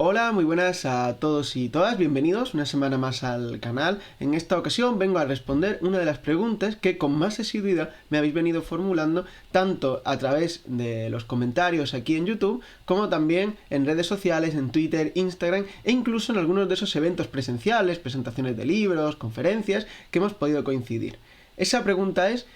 Hola, muy buenas a todos y todas, bienvenidos una semana más al canal. En esta ocasión vengo a responder una de las preguntas que con más asiduidad me habéis venido formulando tanto a través de los comentarios aquí en YouTube como también en redes sociales, en Twitter, Instagram e incluso en algunos de esos eventos presenciales, presentaciones de libros, conferencias que hemos podido coincidir. Esa pregunta es: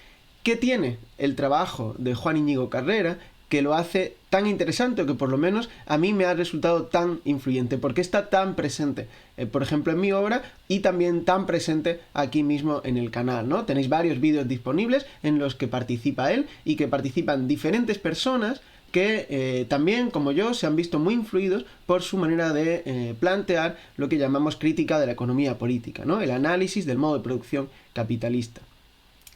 ¿qué tiene el trabajo de Juan Íñigo Carrera que lo hace tan interesante o que por lo menos a mí me ha resultado tan influyente? ¿Por qué está tan presente, por ejemplo, en mi obra y también tan presente aquí mismo en el canal, ¿no? Tenéis varios vídeos disponibles en los que participa él y que participan diferentes personas que también, como yo, se han visto muy influidos por su manera de plantear lo que llamamos crítica de la economía política, ¿no? El análisis del modo de producción capitalista.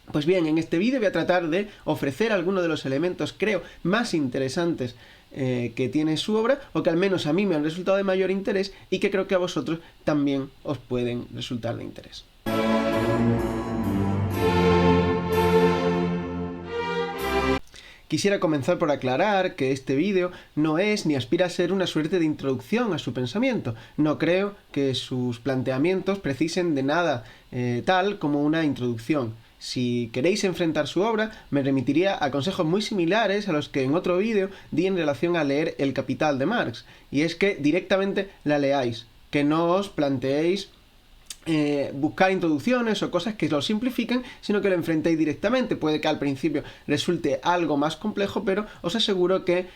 Pues bien, en este vídeo voy a tratar de ofrecer algunos de los elementos, creo, más interesantes que tiene su obra, o que al menos a mí me han resultado de mayor interés y que creo que a vosotros también os pueden resultar de interés. Quisiera comenzar por aclarar que este vídeo no es ni aspira a ser una suerte de introducción a su pensamiento. No creo que sus planteamientos precisen de nada tal como una introducción. Si queréis enfrentar su obra, me remitiría a consejos muy similares a los que en otro vídeo di en relación a leer El Capital de Marx, y es que directamente la leáis, que no os planteéis buscar introducciones o cosas que lo simplifiquen, sino que lo enfrentéis directamente. Puede que al principio resulte algo más complejo, pero os aseguro que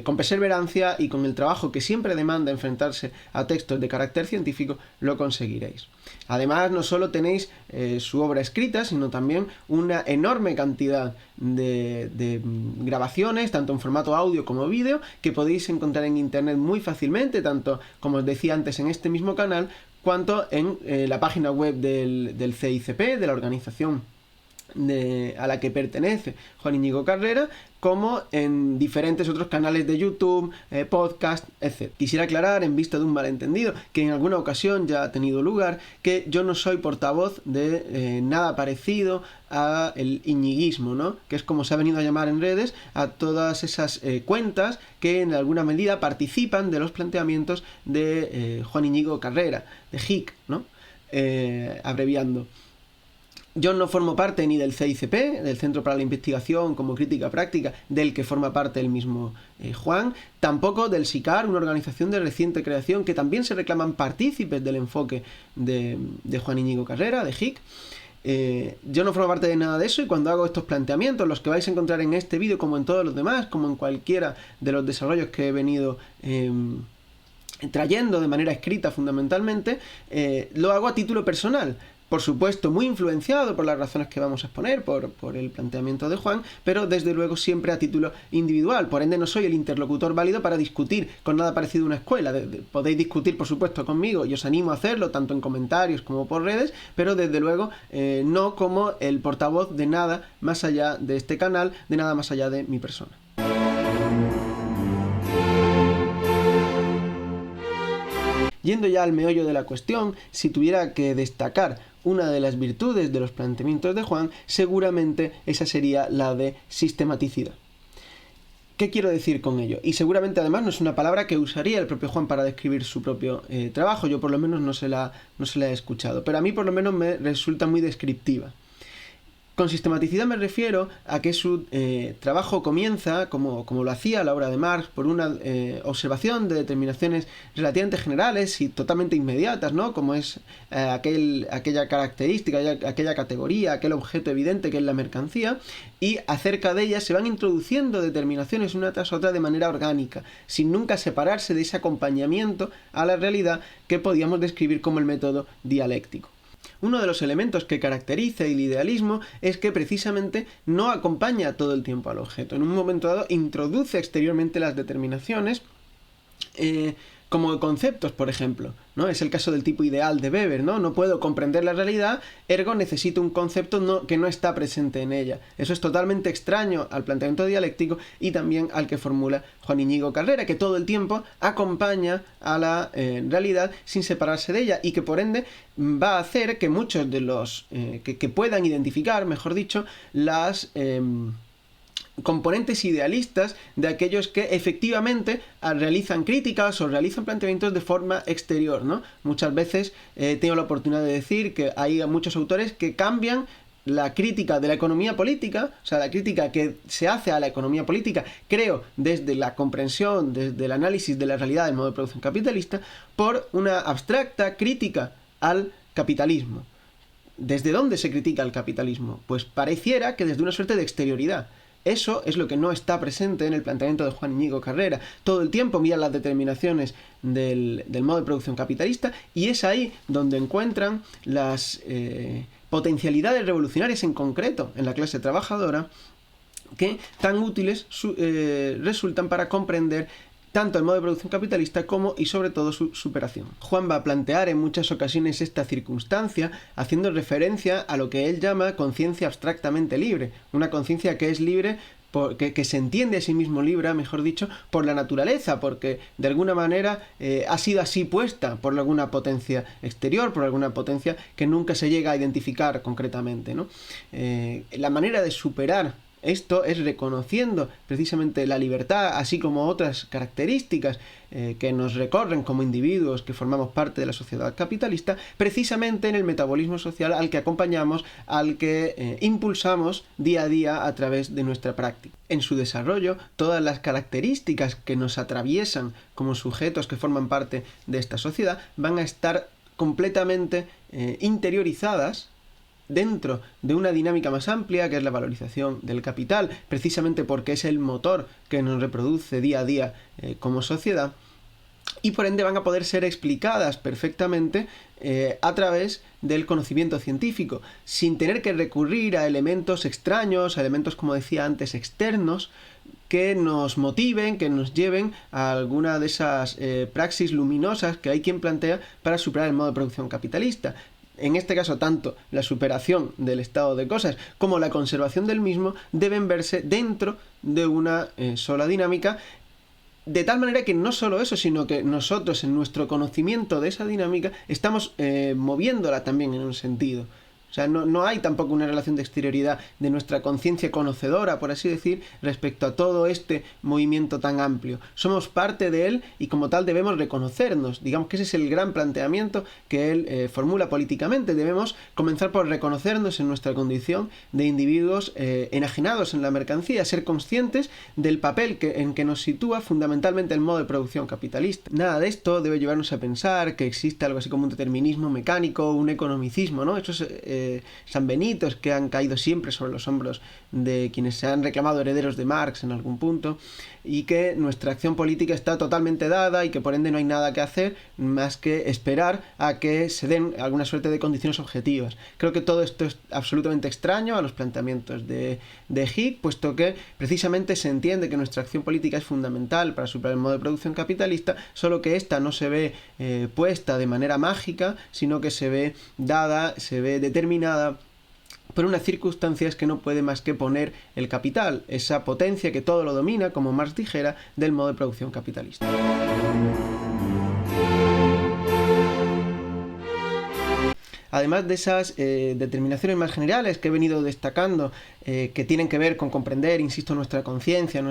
con perseverancia y con el trabajo que siempre demanda enfrentarse a textos de carácter científico, lo conseguiréis. Además, no solo tenéis su obra escrita, sino también una enorme cantidad de grabaciones, tanto en formato audio como vídeo, que podéis encontrar en internet muy fácilmente, tanto, como os decía antes, en este mismo canal, cuanto en la página web del CICP, de la organización a la que pertenece Juan Íñigo Carrera, como en diferentes otros canales de YouTube, podcast, etc. Quisiera aclarar, en vista de un malentendido que en alguna ocasión ya ha tenido lugar, que yo no soy portavoz de nada parecido a el iñiguismo, ¿no? Que es como se ha venido a llamar en redes a todas esas cuentas que en alguna medida participan de los planteamientos de Juan Íñigo Carrera, de JIC, ¿no? Abreviando. Yo no formo parte ni del CICP, del Centro para la Investigación como Crítica Práctica, del que forma parte el mismo Juan, tampoco del SICAR, una organización de reciente creación que también se reclaman partícipes del enfoque de Juan Íñigo Carrera, de JIC. Yo no formo parte de nada de eso, y cuando hago estos planteamientos, los que vais a encontrar en este vídeo como en todos los demás, como en cualquiera de los desarrollos que he venido trayendo de manera escrita fundamentalmente, lo hago a título personal. Por supuesto, muy influenciado por las razones que vamos a exponer, por el planteamiento de Juan, pero desde luego siempre a título individual. Por ende, no soy el interlocutor válido para discutir con nada parecido a una escuela. Podéis discutir, por supuesto, conmigo, y os animo a hacerlo, tanto en comentarios como por redes, pero desde luego no como el portavoz de nada más allá de este canal, de nada más allá de mi persona. Yendo ya al meollo de la cuestión, si tuviera que destacar una de las virtudes de los planteamientos de Juan, seguramente esa sería la de sistematicidad. ¿Qué quiero decir con ello? Y seguramente además no es una palabra que usaría el propio Juan para describir su propio trabajo. Yo por lo menos no se la he escuchado, pero a mí por lo menos me resulta muy descriptiva. Con sistematicidad me refiero a que su trabajo comienza, como lo hacía la obra de Marx, por una observación de determinaciones relativamente generales y totalmente inmediatas, ¿no? Como es aquella característica, aquella categoría, aquel objeto evidente que es la mercancía, y acerca de ella se van introduciendo determinaciones una tras otra de manera orgánica, sin nunca separarse de ese acompañamiento a la realidad que podíamos describir como el método dialéctico. Uno de los elementos que caracteriza el idealismo es que precisamente no acompaña todo el tiempo al objeto. En un momento dado introduce exteriormente las determinaciones como conceptos, por ejemplo, ¿no? Es el caso del tipo ideal de Weber, ¿no? No puedo comprender la realidad, ergo necesito un concepto que no está presente en ella. Eso es totalmente extraño al planteamiento dialéctico y también al que formula Juan Íñigo Carrera, que todo el tiempo acompaña a la realidad sin separarse de ella, y que por ende va a hacer que muchos de los que puedan identificar, mejor dicho, las componentes idealistas de aquellos que efectivamente realizan críticas o realizan planteamientos de forma exterior, ¿no? Muchas veces he tenido la oportunidad de decir que hay muchos autores que cambian la crítica de la economía política, o sea, la crítica que se hace a la economía política, creo, desde la comprensión, desde el análisis de la realidad del modo de producción capitalista, por una abstracta crítica al capitalismo. ¿Desde dónde se critica el capitalismo? Pues pareciera que desde una suerte de exterioridad. Eso es lo que no está presente en el planteamiento de Juan Íñigo Carrera. Todo el tiempo mira las determinaciones del modo de producción capitalista y es ahí donde encuentran las potencialidades revolucionarias en concreto en la clase trabajadora que tan útiles resultan para comprender tanto el modo de producción capitalista como y sobre todo su superación. Juan va a plantear en muchas ocasiones esta circunstancia haciendo referencia a lo que él llama conciencia abstractamente libre, una conciencia que es libre que se entiende a sí mismo libre, mejor dicho, por la naturaleza, porque de alguna manera ha sido así puesta por alguna potencia exterior, por alguna potencia que nunca se llega a identificar concretamente, ¿no? La manera de superar esto es reconociendo precisamente la libertad, así como otras características que nos recorren como individuos que formamos parte de la sociedad capitalista, precisamente en el metabolismo social al que acompañamos, al que impulsamos día a día a través de nuestra práctica. En su desarrollo, todas las características que nos atraviesan como sujetos que forman parte de esta sociedad van a estar completamente interiorizadas dentro de una dinámica más amplia, que es la valorización del capital, precisamente porque es el motor que nos reproduce día a día como sociedad, y por ende van a poder ser explicadas perfectamente a través del conocimiento científico, sin tener que recurrir a elementos extraños, a elementos, como decía antes, externos, que nos motiven, que nos lleven a alguna de esas praxis luminosas que hay quien plantea para superar el modo de producción capitalista. En este caso, tanto la superación del estado de cosas como la conservación del mismo deben verse dentro de una sola dinámica, de tal manera que no solo eso, sino que nosotros en nuestro conocimiento de esa dinámica estamos moviéndola también en un sentido. O sea, no hay tampoco una relación de exterioridad de nuestra conciencia conocedora, por así decir, respecto a todo este movimiento tan amplio. Somos parte de él y como tal debemos reconocernos. Digamos que ese es el gran planteamiento que él formula políticamente. Debemos comenzar por reconocernos en nuestra condición de individuos enajenados en la mercancía, ser conscientes del papel en que nos sitúa fundamentalmente el modo de producción capitalista. Nada de esto debe llevarnos a pensar que existe algo así como un determinismo mecánico, un economicismo, ¿no? Eso es sanbenitos que han caído siempre sobre los hombros de quienes se han reclamado herederos de Marx en algún punto, y que nuestra acción política está totalmente dada y que por ende no hay nada que hacer más que esperar a que se den alguna suerte de condiciones objetivas. Creo que todo esto es absolutamente extraño a los planteamientos de Hick, puesto que precisamente se entiende que nuestra acción política es fundamental para superar el modo de producción capitalista, solo que esta no se ve puesta de manera mágica, sino que se ve dada, se ve determinada por unas circunstancias que no puede más que poner el capital, esa potencia que todo lo domina, como Marx dijera, del modo de producción capitalista. Además de esas determinaciones más generales que he venido destacando, que tienen que ver con comprender, insisto, nuestra conciencia,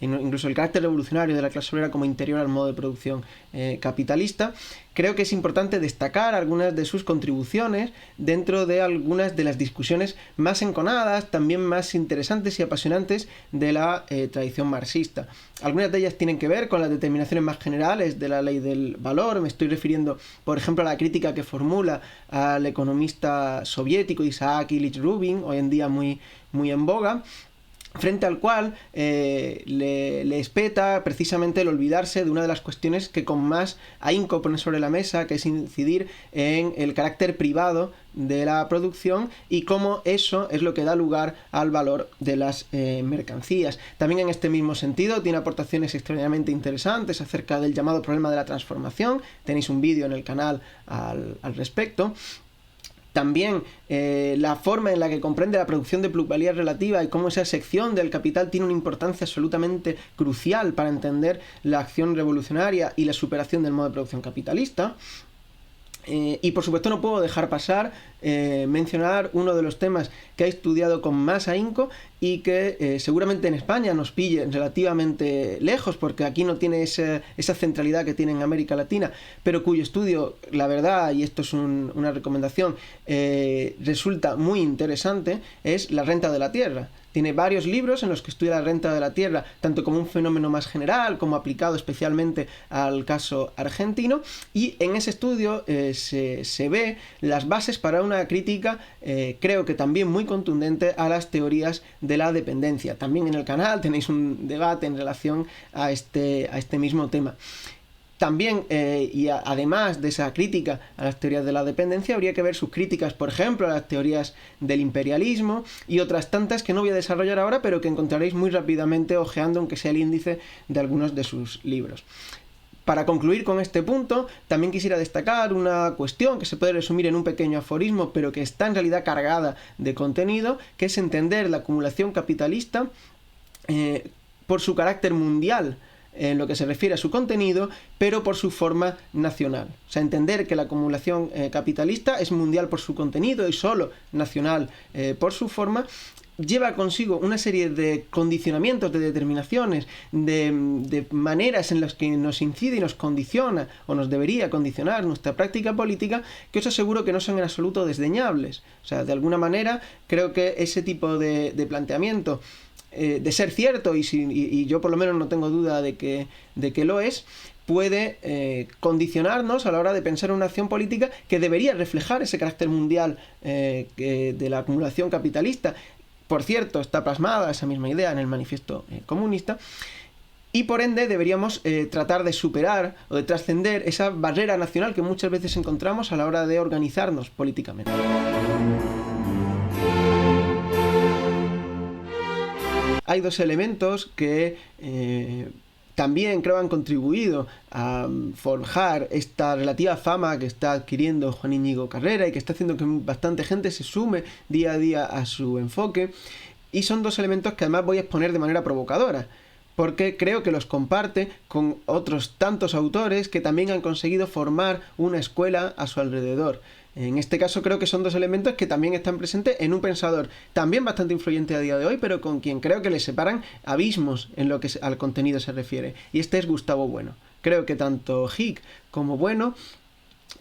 incluso el carácter revolucionario de la clase obrera como interior al modo de producción capitalista, creo que es importante destacar algunas de sus contribuciones dentro de algunas de las discusiones más enconadas, también más interesantes y apasionantes de la tradición marxista. Algunas de ellas tienen que ver con las determinaciones más generales de la ley del valor. Me estoy refiriendo, por ejemplo, a la crítica que formula al economista soviético Isaac Ilich Rubin, hoy en día muy en boga, frente al cual le espeta precisamente el olvidarse de una de las cuestiones que con más ahínco pone sobre la mesa, que es incidir en el carácter privado de la producción y cómo eso es lo que da lugar al valor de las mercancías. También en este mismo sentido tiene aportaciones extraordinariamente interesantes acerca del llamado problema de la transformación. Tenéis un vídeo en el canal al respecto. También la forma en la que comprende la producción de plusvalía relativa y cómo esa sección del capital tiene una importancia absolutamente crucial para entender la acción revolucionaria y la superación del modo de producción capitalista. Y por supuesto no puedo dejar pasar mencionar uno de los temas que ha estudiado con más ahínco y que seguramente en España nos pille relativamente lejos, porque aquí no tiene esa centralidad que tiene en América Latina, pero cuyo estudio, la verdad, y esto es una recomendación, resulta muy interesante, es La renta de la tierra. Tiene varios libros en los que estudia la renta de la tierra, tanto como un fenómeno más general, como aplicado especialmente al caso argentino, y en ese estudio se ve las bases para una crítica, creo que también muy contundente, a las teorías de la dependencia. También en el canal tenéis un debate en relación a este mismo tema. También, además de esa crítica a las teorías de la dependencia, habría que ver sus críticas, por ejemplo, a las teorías del imperialismo y otras tantas que no voy a desarrollar ahora, pero que encontraréis muy rápidamente hojeando, aunque sea el índice de algunos de sus libros. Para concluir con este punto, también quisiera destacar una cuestión que se puede resumir en un pequeño aforismo, pero que está en realidad cargada de contenido, que es entender la acumulación capitalista por su carácter mundial, en lo que se refiere a su contenido, pero por su forma nacional. O sea, entender que la acumulación capitalista es mundial por su contenido y solo nacional por su forma, lleva consigo una serie de condicionamientos, de determinaciones, de maneras en las que nos incide y nos condiciona, o nos debería condicionar nuestra práctica política, que os aseguro que no son en absoluto desdeñables. O sea, de alguna manera, creo que ese tipo de planteamiento, de ser cierto, y yo por lo menos no tengo duda de que lo es, puede condicionarnos a la hora de pensar en una acción política que debería reflejar ese carácter mundial de la acumulación capitalista. Por cierto, está plasmada esa misma idea en el manifiesto comunista, y por ende deberíamos tratar de superar o de trascender esa barrera nacional que muchas veces encontramos a la hora de organizarnos políticamente. Hay dos elementos que también creo han contribuido a forjar esta relativa fama que está adquiriendo Juan Íñigo Carrera y que está haciendo que bastante gente se sume día a día a su enfoque, y son dos elementos que además voy a exponer de manera provocadora, porque creo que los comparte con otros tantos autores que también han conseguido formar una escuela a su alrededor. En este caso creo que son dos elementos que también están presentes en un pensador también bastante influyente a día de hoy, pero con quien creo que le separan abismos en lo que al contenido se refiere. Y este es Gustavo Bueno. Creo que tanto Hick como Bueno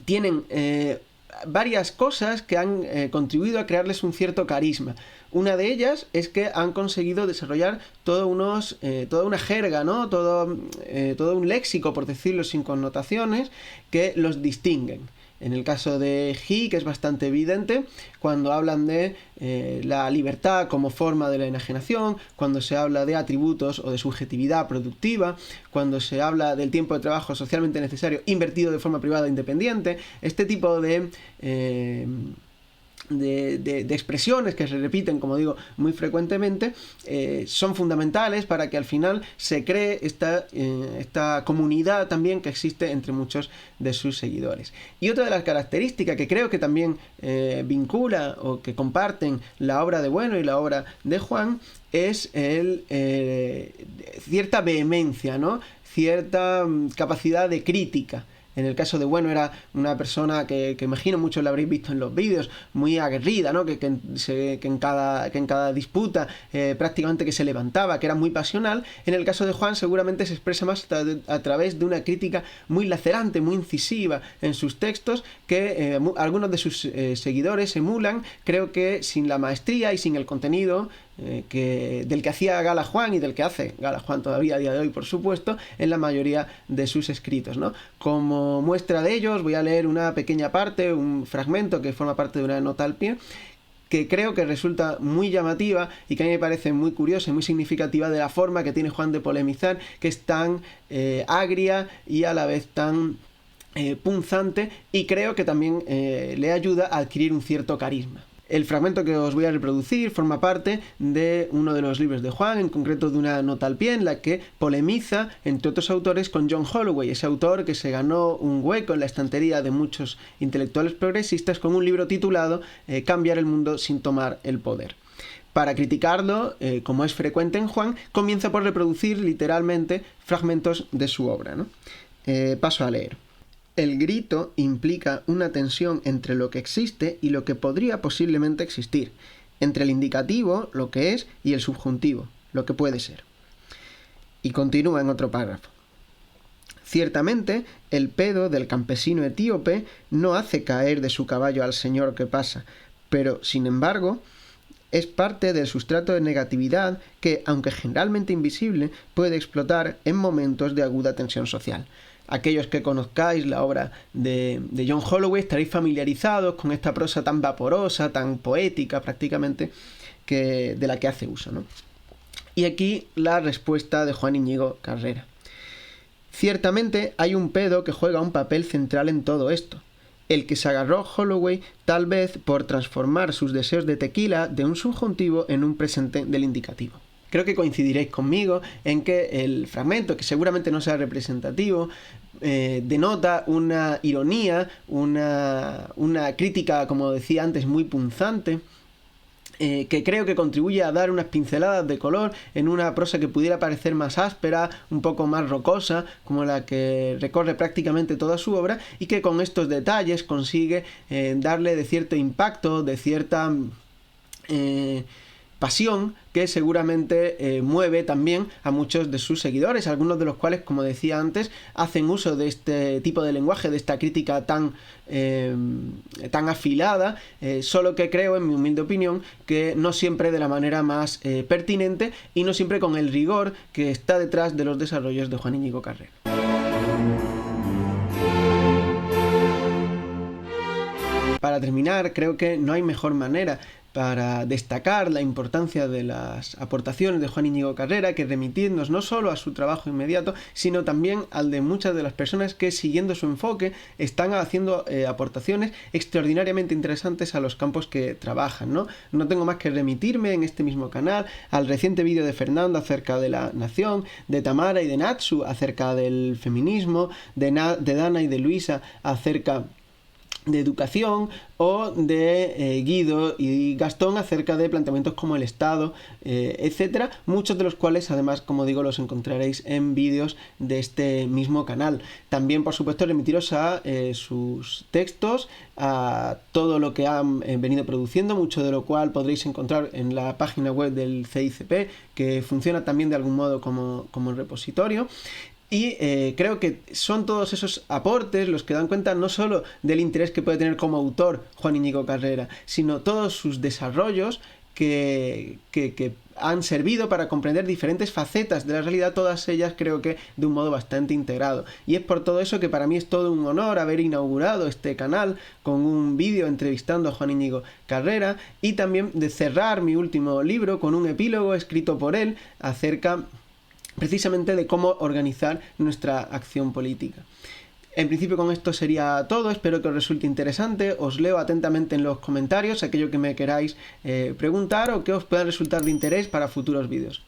tienen varias cosas que han contribuido a crearles un cierto carisma. Una de ellas es que han conseguido desarrollar toda una jerga, ¿no? todo un léxico, por decirlo sin connotaciones, que los distinguen. En el caso de Hick es bastante evidente cuando hablan de la libertad como forma de la enajenación, cuando se habla de atributos o de subjetividad productiva, cuando se habla del tiempo de trabajo socialmente necesario invertido de forma privada e independiente. Este tipo de expresiones que se repiten, como digo, muy frecuentemente, son fundamentales para que al final se cree esta comunidad también que existe entre muchos de sus seguidores. Y otra de las características que creo que también vincula o que comparten la obra de Bueno y la obra de Juan es cierta vehemencia, ¿no? Cierta capacidad de crítica. En el caso de Bueno era una persona que imagino muchos la habréis visto en los vídeos, muy aguerrida, ¿no? que en cada disputa prácticamente que se levantaba, que era muy pasional. En el caso de Juan seguramente se expresa más a través de una crítica muy lacerante, muy incisiva en sus textos, que algunos de sus seguidores emulan, creo que sin la maestría y sin el contenido del que hacía gala Juan y del que hace gala Juan todavía a día de hoy, por supuesto, en la mayoría de sus escritos, ¿no? Como muestra de ello os voy a leer una pequeña parte, un fragmento que forma parte de una nota al pie, que creo que resulta muy llamativa y que a mí me parece muy curiosa y muy significativa de la forma que tiene Juan de polemizar, que es tan agria y a la vez tan punzante, y creo que también le ayuda a adquirir un cierto carisma. El fragmento que os voy a reproducir forma parte de uno de los libros de Juan, en concreto de una nota al pie en la que polemiza, entre otros autores, con John Holloway, ese autor que se ganó un hueco en la estantería de muchos intelectuales progresistas con un libro titulado Cambiar el mundo sin tomar el poder. Para criticarlo, como es frecuente en Juan, comienza por reproducir literalmente fragmentos de su obra, ¿no? Paso a leer. El grito implica una tensión entre lo que existe y lo que podría posiblemente existir, entre el indicativo, lo que es, y el subjuntivo, lo que puede ser. Y continúa en otro párrafo. Ciertamente, el pedo del campesino etíope no hace caer de su caballo al señor que pasa, pero, sin embargo, es parte del sustrato de negatividad que, aunque generalmente invisible, puede explotar en momentos de aguda tensión social. Aquellos que conozcáis la obra de John Holloway estaréis familiarizados con esta prosa tan vaporosa, tan poética prácticamente, de la que hace uso, ¿no? Y aquí la respuesta de Juan Íñigo Carrera. Ciertamente hay un pedo que juega un papel central en todo esto, el que se agarró Holloway tal vez por transformar sus deseos de tequila de un subjuntivo en un presente del indicativo. Creo que coincidiréis conmigo en que el fragmento, que seguramente no sea representativo, denota una ironía, una crítica, como decía antes, muy punzante, que creo que contribuye a dar unas pinceladas de color en una prosa que pudiera parecer más áspera, un poco más rocosa, como la que recorre prácticamente toda su obra, y que con estos detalles consigue darle de cierto impacto, de cierta pasión que seguramente mueve también a muchos de sus seguidores, algunos de los cuales, como decía antes, hacen uso de este tipo de lenguaje, de esta crítica tan afilada, solo que creo, en mi humilde opinión, que no siempre de la manera más pertinente y no siempre con el rigor que está detrás de los desarrollos de Juan Íñigo Carrera. Para terminar, creo que no hay mejor manera para destacar la importancia de las aportaciones de Juan Íñigo Carrera que remitirnos no solo a su trabajo inmediato, sino también al de muchas de las personas que, siguiendo su enfoque, están haciendo aportaciones extraordinariamente interesantes a los campos que trabajan, ¿no? No tengo más que remitirme en este mismo canal al reciente vídeo de Fernando acerca de la nación, de Tamara y de Natsu acerca del feminismo, de Dana y de Luisa acerca de educación, o de Guido y Gastón acerca de planteamientos como el Estado, etcétera, muchos de los cuales además, como digo, los encontraréis en vídeos de este mismo canal. También, por supuesto, remitiros a sus textos, a todo lo que han venido produciendo, mucho de lo cual podréis encontrar en la página web del CICP, que funciona también de algún modo como repositorio. Y creo que son todos esos aportes los que dan cuenta no solo del interés que puede tener como autor Juan Íñigo Carrera, sino todos sus desarrollos que han servido para comprender diferentes facetas de la realidad, todas ellas creo que de un modo bastante integrado. Y es por todo eso que para mí es todo un honor haber inaugurado este canal con un vídeo entrevistando a Juan Íñigo Carrera, y también de cerrar mi último libro con un epílogo escrito por él acerca precisamente de cómo organizar nuestra acción política. En principio con esto sería todo, espero que os resulte interesante, os leo atentamente en los comentarios aquello que me queráis preguntar o que os pueda resultar de interés para futuros vídeos.